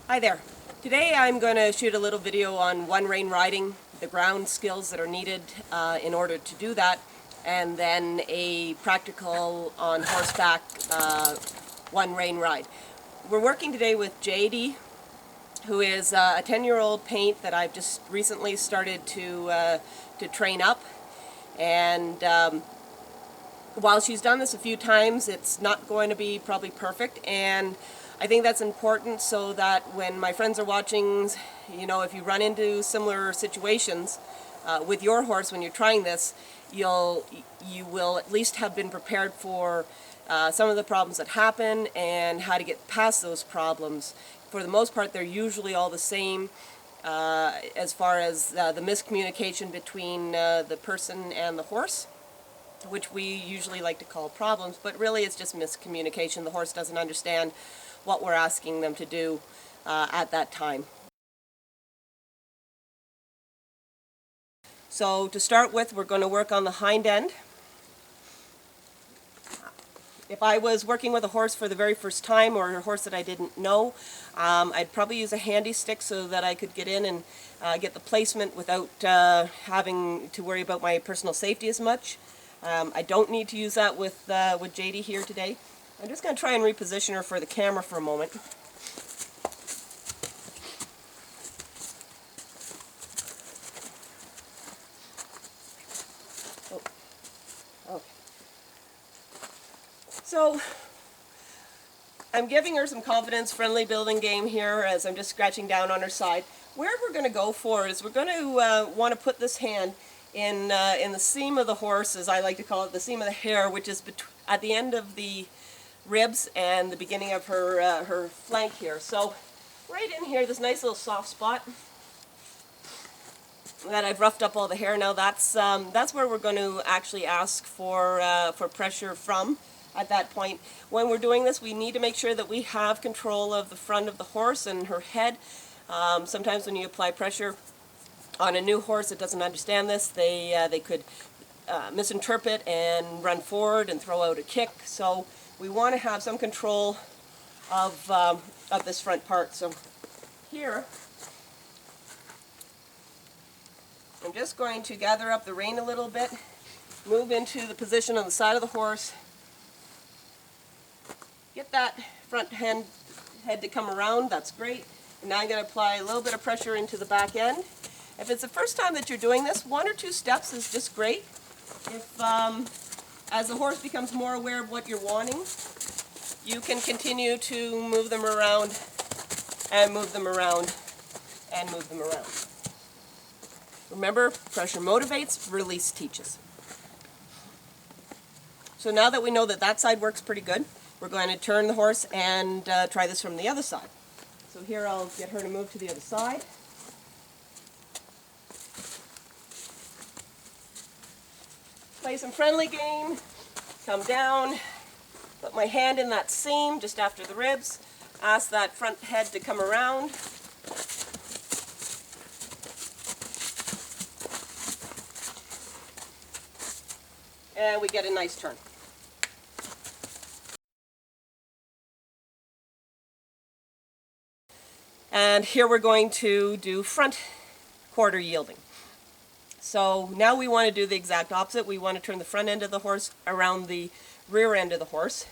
Hi there. Today I'm going to shoot a little video on one-rein riding, the ground skills that are needed in order to do that, and then a practical on horseback one-rein ride. We're working today with JD, who is a 10-year-old paint that I've just recently started to train up, and while she's done this a few times, it's not going to be probably perfect, and I think that's important so that when my friends are watching, you know, if you run into similar situations with your horse when you're trying this, you will at least have been prepared for some of the problems that happen and how to get past those problems. For the most part, they're usually all the same as far as the miscommunication between the person and the horse, which we usually like to call problems, but really it's just miscommunication. The horse doesn't understand what we're asking them to do at that time. So to start with, we're going to work on the hind end. If I was working with a horse for the very first time, or a horse that I didn't know, I'd probably use a handy stick so that I could get in and get the placement without having to worry about my personal safety as much. I don't need to use that with JD here today. I'm just going to try and reposition her for the camera for a moment. Oh, okay. So, I'm giving her some confidence, friendly building game here as I'm just scratching down on her side. Where we're going to go for is we're going to want to put this hand in the seam of the horse, as I like to call it, the seam of the hair, which is at the end of the ribs and the beginning of her flank here. So right in here, this nice little soft spot that I've roughed up all the hair. Now that's where we're going to actually ask for pressure from. At that point, when we're doing this, we need to make sure that we have control of the front of the horse and her head. Sometimes when you apply pressure on a new horse that doesn't understand this, they could misinterpret and run forward and throw out a kick. So we want to have some control of this front part. So here, I'm just going to gather up the rein a little bit, move into the position on the side of the horse, get that front head to come around. That's great. And now I'm going to apply a little bit of pressure into the back end. If it's the first time that you're doing this, 1 or 2 steps is just great. If as the horse becomes more aware of what you're wanting, you can continue to move them around and move them around and move them around. Remember, pressure motivates, release teaches. So now that we know that that side works pretty good, we're going to turn the horse and try this from the other side. So here I'll get her to move to the other side. Play some friendly game, come down, put my hand in that seam just after the ribs, ask that front head to come around. And we get a nice turn. And here we're going to do front quarter yielding. So now we want to do the exact opposite. We want to turn the front end of the horse around the rear end of the horse.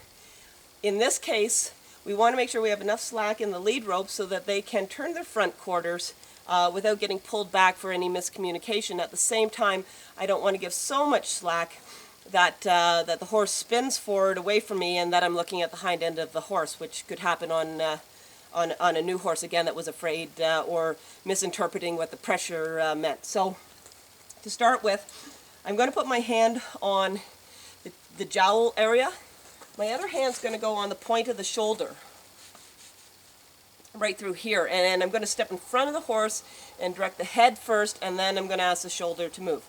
In this case, we want to make sure we have enough slack in the lead rope so that they can turn their front quarters without getting pulled back for any miscommunication. At the same time, I don't want to give so much slack that the horse spins forward away from me and that I'm looking at the hind end of the horse, which could happen on a new horse, again, that was afraid or misinterpreting what the pressure meant. So to start with, I'm going to put my hand on the jowl area. My other hand's going to go on the point of the shoulder, right through here. And I'm going to step in front of the horse and direct the head first, and then I'm going to ask the shoulder to move.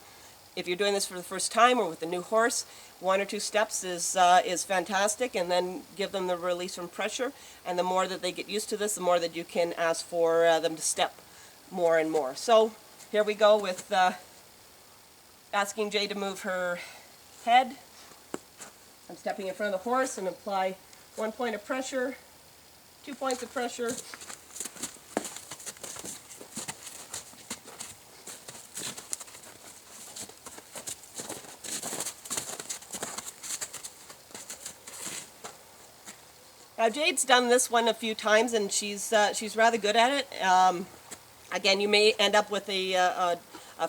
If you're doing this for the first time or with a new horse, 1 or 2 steps is fantastic, and then give them the release from pressure. And the more that they get used to this, the more that you can ask for them to step more and more. So here we go with asking Jay to move her head. I'm stepping in front of the horse and apply 1 point of pressure, 2 points of pressure, Now Jade's done this one a few times and she's rather good at it. Again, you may end up with a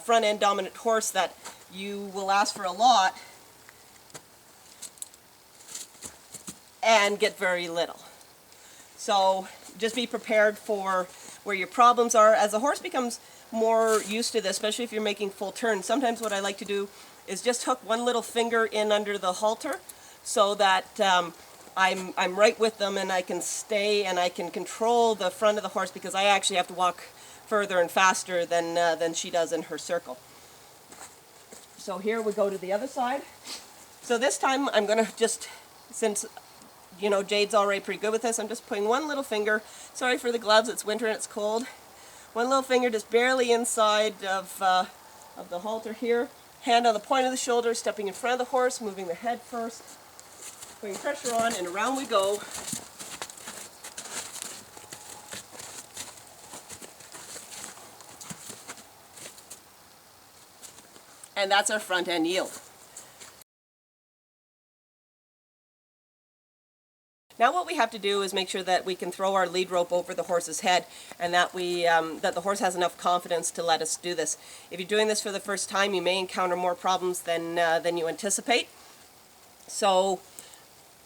front end dominant horse that you will ask for a lot and get very little. So just be prepared for where your problems are. As the horse becomes more used to this, especially if you're making full turns, sometimes what I like to do is just hook one little finger in under the halter so that I'm right with them and I can stay and I can control the front of the horse, because I actually have to walk further and faster than she does in her circle. So here we go to the other side. So this time I'm going to just, since you know Jade's already pretty good with this, I'm just putting one little finger, sorry for the gloves, it's winter and it's cold, one little finger just barely inside of the halter here, hand on the point of the shoulder, stepping in front of the horse, moving the head first, putting pressure on, and around we go. And that's our front end yield. Now what we have to do is make sure that we can throw our lead rope over the horse's head, and that that the horse has enough confidence to let us do this. If you're doing this for the first time, you may encounter more problems than you anticipate. So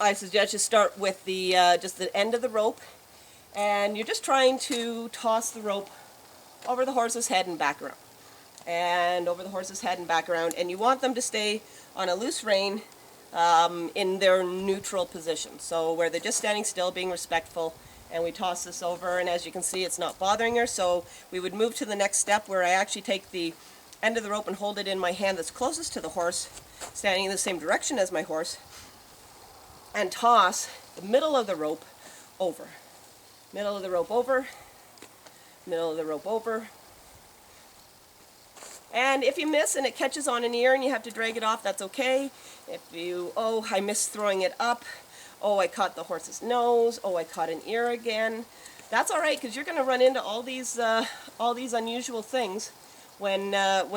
I suggest you start with the just the end of the rope, and you're just trying to toss the rope over the horse's head and back around. And over the horse's head and back around, and you want them to stay on a loose rein in their neutral position, so where they're just standing still, being respectful, and we toss this over, and as you can see it's not bothering her. So we would move to the next step where I actually take the end of the rope and hold it in my hand that's closest to the horse, standing in the same direction as my horse, and toss the middle of the rope over. Middle of the rope over, middle of the rope over. And if you miss and it catches on an ear and you have to drag it off, that's okay. If you, oh, I missed throwing it up, oh, I caught the horse's nose, oh, I caught an ear again, that's all right, because you're going to run into all these unusual things when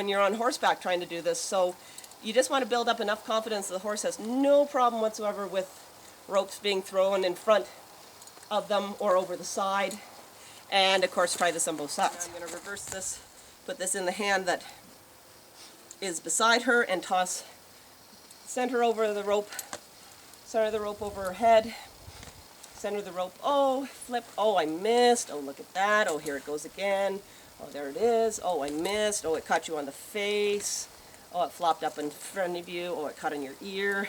you're on horseback trying to do this. So you just want to build up enough confidence that the horse has no problem whatsoever with ropes being thrown in front of them or over the side. And of course, try this on both sides. Now I'm going to reverse this, put this in the hand that is beside her, and toss center over the rope, center the rope over her head, center the rope, oh, flip, oh, I missed, oh, look at that, oh, here it goes again, oh, there it is, oh, I missed, oh, it caught you on the face, oh, it flopped up in front of you, oh, it caught on your ear.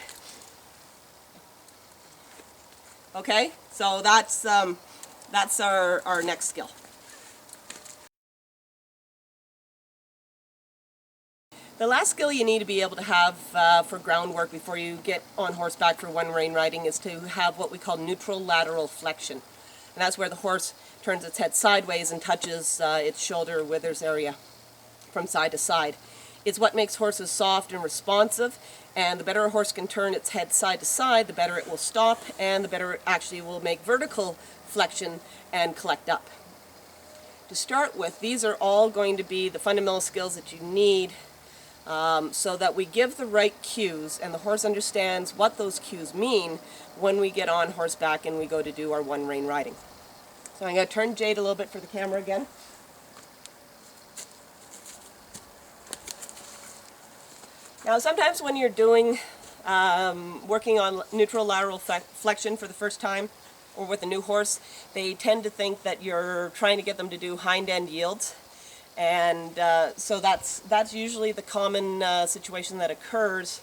Okay, so that's our next skill. The last skill you need to be able to have for groundwork before you get on horseback for one rein riding is to have what we call neutral lateral flexion. And that's where the horse turns its head sideways and touches its shoulder withers area from side to side. It's what makes horses soft and responsive, and the better a horse can turn its head side to side, the better it will stop, and the better it actually will make vertical flexion and collect up. To start with, these are all going to be the fundamental skills that you need so that we give the right cues and the horse understands what those cues mean when we get on horseback and we go to do our one rein riding. So I'm going to turn Jade a little bit for the camera again. Now sometimes when you're doing working on neutral lateral flexion for the first time or with a new horse, they tend to think that you're trying to get them to do hind end yields. And so that's usually the common situation that occurs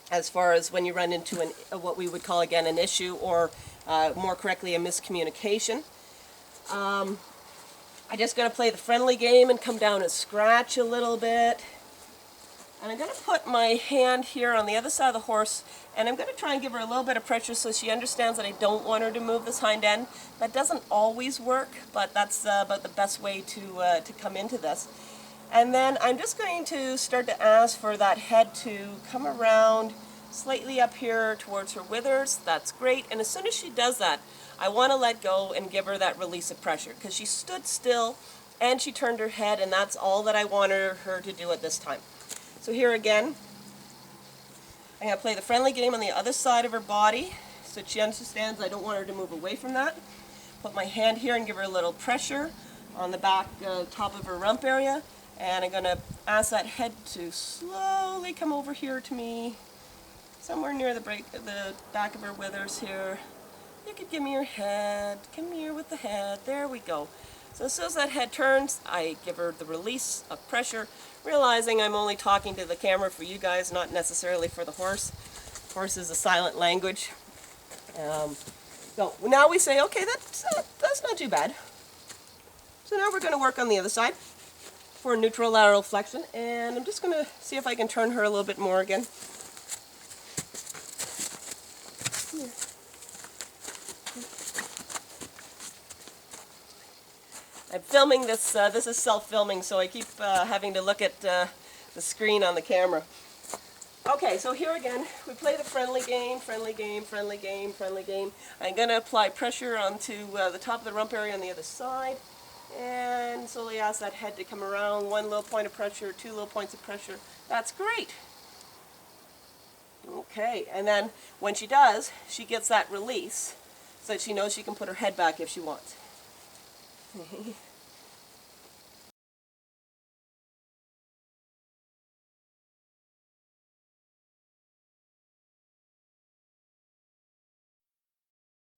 as far as when you run into what we would call again an issue, or more correctly a miscommunication. I'm just going to play the friendly game and come down and scratch a little bit. And I'm going to put my hand here on the other side of the horse, and I'm going to try and give her a little bit of pressure so she understands that I don't want her to move this hind end. That doesn't always work, but that's about the best way to come into this. And then I'm just going to start to ask for that head to come around slightly up here towards her withers. That's great. And as soon as she does that, I want to let go and give her that release of pressure, because she stood still and she turned her head, and that's all that I wanted her to do at this time. So here again, I'm going to play the friendly game on the other side of her body. so she understands I don't want her to move away from that. Put my hand here and give her a little pressure on the back, top of her rump area. And I'm going to ask that head to slowly come over here to me, somewhere near the back of her withers here. You could give me your head. Come here with the head. There we go. So as soon as that head turns, I give her the release of pressure, realizing I'm only talking to the camera for you guys, not necessarily for the horse. Horse is a silent language. So now we say, okay, that's not too bad. So now we're going to work on the other side for neutral lateral flexion, and I'm just going to see if I can turn her a little bit more again. Here. I'm filming this, this is self-filming, so I keep having to look at the screen on the camera. Okay, so here again, we play the friendly game, friendly game, friendly game, friendly game. I'm going to apply pressure onto the top of the rump area on the other side, and slowly ask that head to come around. One little point of pressure, two little points of pressure. That's great. Okay, and then when she does, she gets that release so that she knows she can put her head back if she wants.